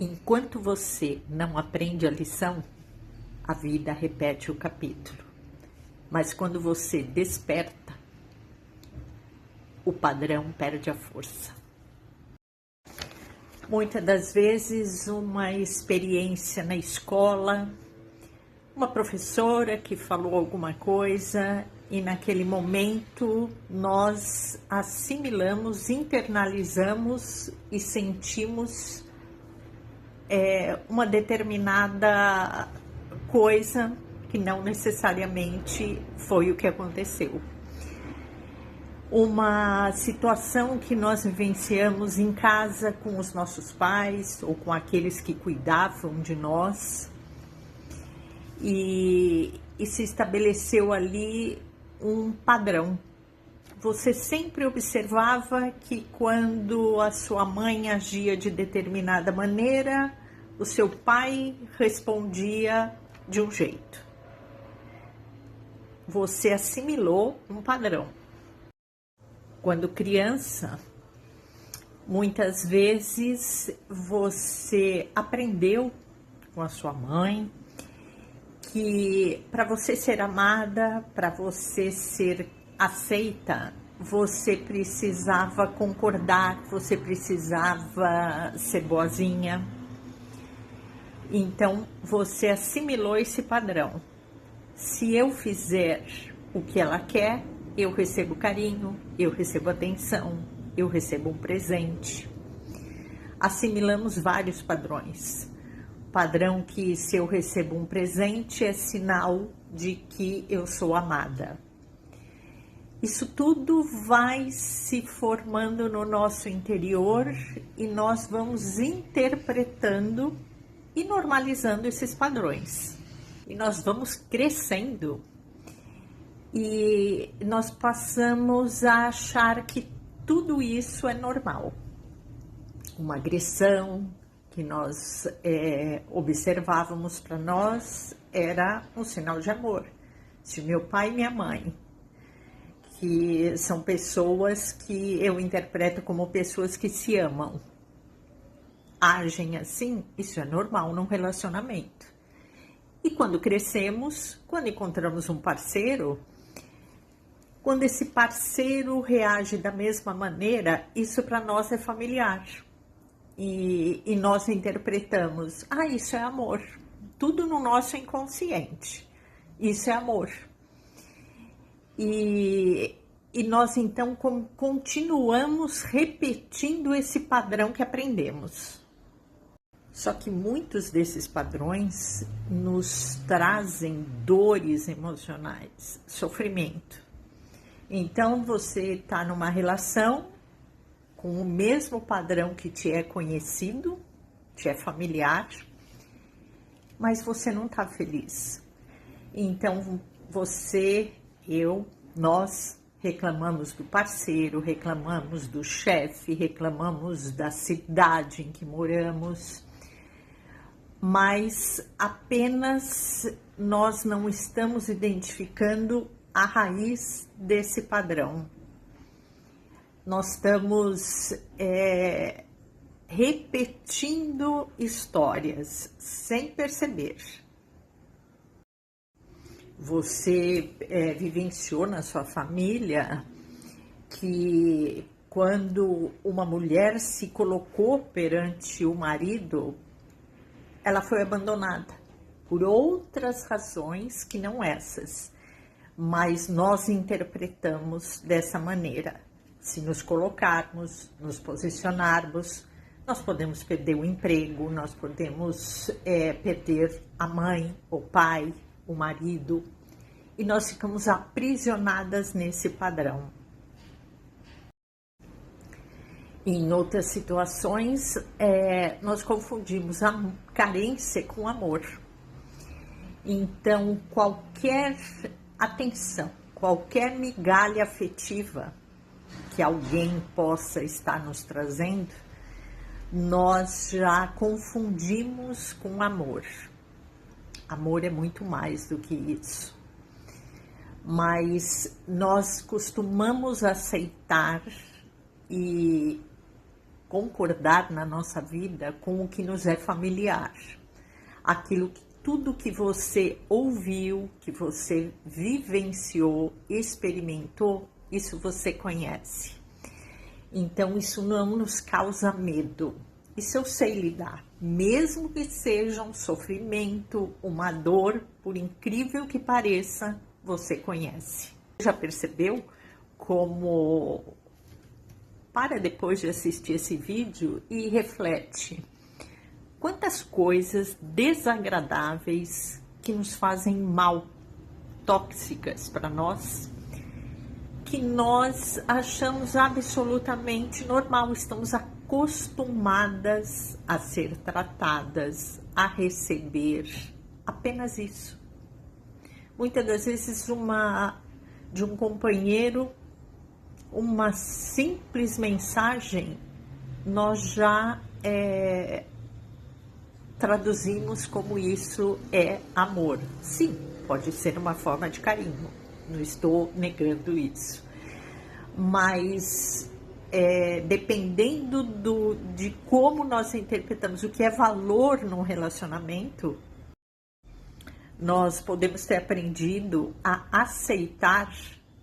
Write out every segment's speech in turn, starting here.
Enquanto você não aprende a lição, a vida repete o capítulo. Mas quando você desperta, o padrão perde a força. Muitas das vezes, uma experiência na escola, uma professora que falou alguma coisa e naquele momento nós assimilamos, internalizamos e sentimos uma determinada coisa que não necessariamente foi o que aconteceu. Uma situação que nós vivenciamos em casa com os nossos pais ou com aqueles que cuidavam de nós e se estabeleceu ali um padrão. Você sempre observava que quando a sua mãe agia de determinada maneira, o seu pai respondia de um jeito. Você assimilou um padrão. Quando criança, muitas vezes você aprendeu com a sua mãe que para você ser amada, para você ser aceita, você precisava concordar, você precisava ser boazinha. Então, você assimilou esse padrão. Se eu fizer o que ela quer, eu recebo carinho, eu recebo atenção, eu recebo um presente. Assimilamos vários padrões. Padrão que se eu recebo um presente é sinal de que eu sou amada. Isso tudo vai se formando no nosso interior e nós vamos interpretando e normalizando esses padrões. E nós vamos crescendo e nós passamos a achar que tudo isso é normal. Uma agressão que nós observávamos para nós era um sinal de amor. Se meu pai e minha mãe, que são pessoas que eu interpreto como pessoas que se amam, agem assim, isso é normal num relacionamento. E quando crescemos, quando encontramos um parceiro, quando esse parceiro reage da mesma maneira, isso para nós é familiar. E nós interpretamos, isso é amor. Tudo no nosso inconsciente. Isso é amor. E nós então continuamos repetindo esse padrão que aprendemos. Só que muitos desses padrões nos trazem dores emocionais, sofrimento. Então você está numa relação com o mesmo padrão que te é conhecido, te é familiar, mas você não está feliz. Então você, nós reclamamos do parceiro, reclamamos do chefe, reclamamos da cidade em que moramos, mas apenas nós não estamos identificando a raiz desse padrão. Nós estamos repetindo histórias sem perceber. Você vivenciou na sua família que quando uma mulher se colocou perante o marido, ela foi abandonada por outras razões que não essas, mas nós interpretamos dessa maneira. Se nos colocarmos, nos posicionarmos, nós podemos perder o emprego, nós podemos perder a mãe, o pai, o marido, e nós ficamos aprisionadas nesse padrão. Em outras situações, nós confundimos a carência com amor. Então, qualquer atenção, qualquer migalha afetiva que alguém possa estar nos trazendo, nós já confundimos com amor. Amor é muito mais do que isso. Mas nós costumamos aceitar e concordar na nossa vida com o que nos é familiar. Tudo que você ouviu, que você vivenciou, experimentou, isso você conhece. Então, isso não nos causa medo. Isso eu sei lidar. Mesmo que seja um sofrimento, uma dor, por incrível que pareça, você conhece. Já percebeu como... Para depois de assistir esse vídeo e reflete. Quantas coisas desagradáveis que nos fazem mal, tóxicas para nós, que nós achamos absolutamente normal, estamos acostumadas a ser tratadas, a receber apenas isso. Muitas das vezes de um companheiro, uma simples mensagem, nós já traduzimos como isso é amor. Sim, pode ser uma forma de carinho, não estou negando isso. Mas dependendo de como nós interpretamos o que é valor num relacionamento, nós podemos ter aprendido a aceitar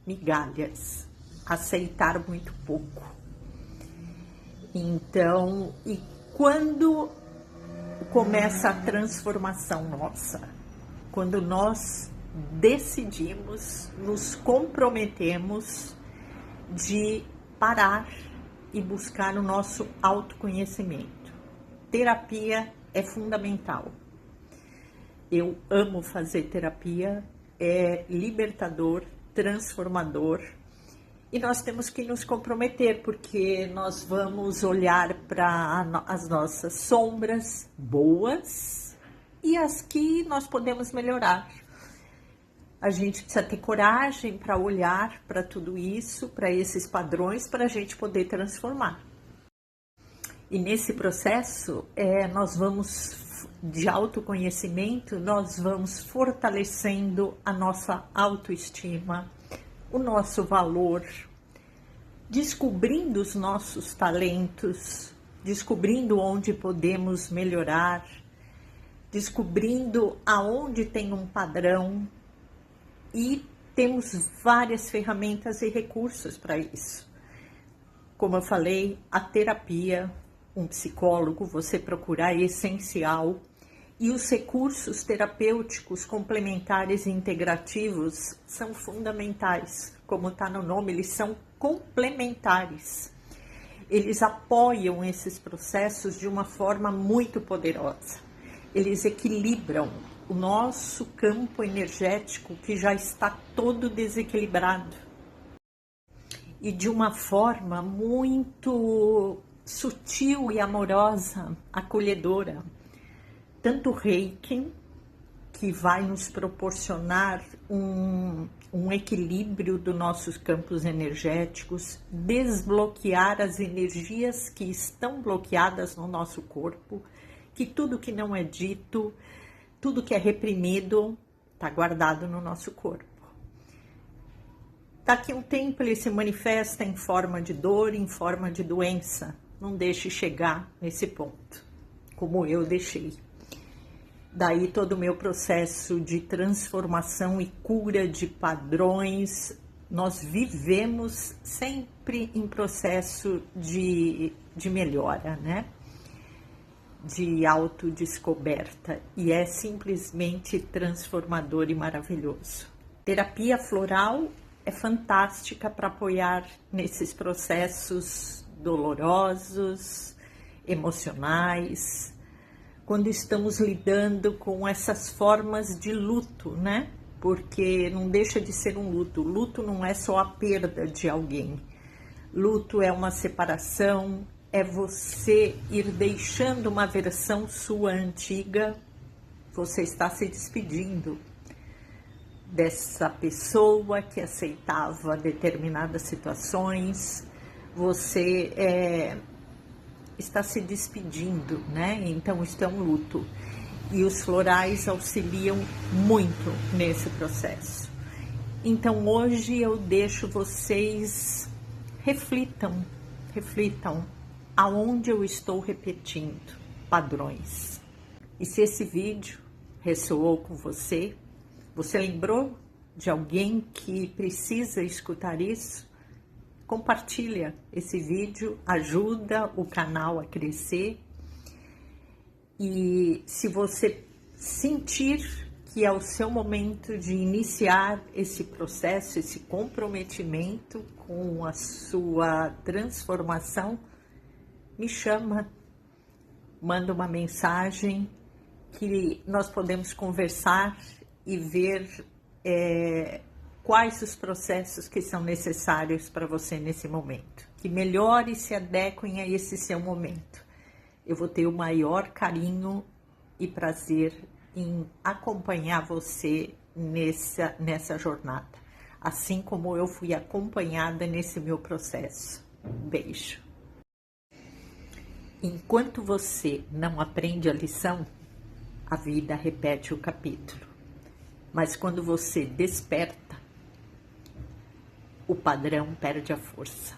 migalhas, aceitar muito pouco. Então, e quando começa a transformação nossa? Quando nós decidimos, nos comprometemos de parar e buscar o nosso autoconhecimento. Terapia é fundamental. Eu amo fazer terapia, é libertador, transformador. E nós temos que nos comprometer, porque nós vamos olhar para as nossas sombras boas e as que nós podemos melhorar. A gente precisa ter coragem para olhar para tudo isso, para esses padrões, para a gente poder transformar. E nesse processo, nós vamos, de autoconhecimento, nós vamos fortalecendo a nossa autoestima, o nosso valor, descobrindo os nossos talentos, descobrindo onde podemos melhorar, descobrindo aonde tem um padrão, e temos várias ferramentas e recursos para isso. Como eu falei, a terapia, um psicólogo, você procurar é essencial. E os recursos terapêuticos complementares e integrativos são fundamentais. Como está no nome, eles são complementares. Eles apoiam esses processos de uma forma muito poderosa. Eles equilibram o nosso campo energético que já está todo desequilibrado. E de uma forma muito sutil e amorosa, acolhedora. Tanto o Reiki, que vai nos proporcionar um equilíbrio dos nossos campos energéticos, desbloquear as energias que estão bloqueadas no nosso corpo, que tudo que não é dito, tudo que é reprimido, está guardado no nosso corpo. Daqui a um tempo ele se manifesta em forma de dor, em forma de doença. Não deixe chegar nesse ponto, como eu deixei. Daí todo o meu processo de transformação e cura de padrões, nós vivemos sempre em processo de melhora, né? De autodescoberta, e é simplesmente transformador e maravilhoso. Terapia floral é fantástica para apoiar nesses processos dolorosos, emocionais, quando estamos lidando com essas formas de luto, né? Porque não deixa de ser um luto. Luto não é só a perda de alguém. Luto é uma separação, é você ir deixando uma versão sua antiga, você está se despedindo dessa pessoa que aceitava determinadas situações, você está se despedindo, né? Então, isso é um luto. E os florais auxiliam muito nesse processo. Então, hoje eu deixo vocês reflitam, aonde eu estou repetindo padrões. E se esse vídeo ressoou com você, você lembrou de alguém que precisa escutar isso? Compartilha esse vídeo, ajuda o canal a crescer. E se você sentir que é o seu momento de iniciar esse processo, esse comprometimento com a sua transformação, me chama, manda uma mensagem que nós podemos conversar e ver quais os processos que são necessários para você nesse momento, que melhor e se adequem a esse seu momento. Eu vou ter o maior carinho e prazer em acompanhar você nessa jornada, assim como eu fui acompanhada nesse meu processo. Um beijo. Enquanto você não aprende a lição, a vida repete o capítulo. Mas quando você desperta, o padrão perde a força.